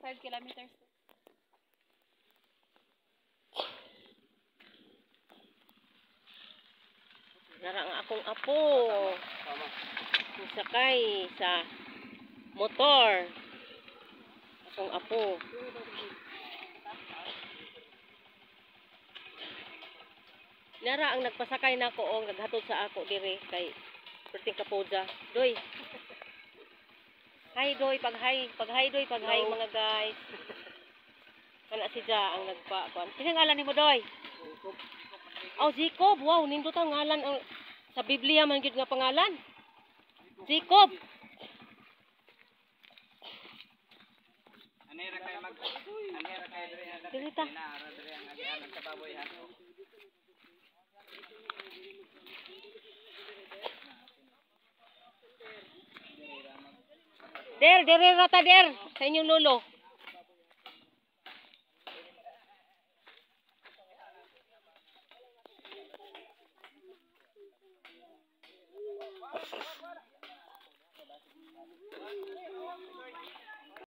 5 kilometers. Nara ang akong apo. Sakay sa motor. Akong apo. Nara ang nagpasakay na ako o naghatod sa ako dire kay perting kapoja. Doy. Hi doy, pag-hi doy, pag-hi mga guys. Kana si Ja ang nagpa kuan. Kinang ngalan nimo doy? Oh, Jacob. Wow, nindot ang ngalan ang sa Biblia man gyud nga pangalan. Jacob. Anira kay dire Dirita. ang sa baboy ha. Der, rata der sa inyong lolo.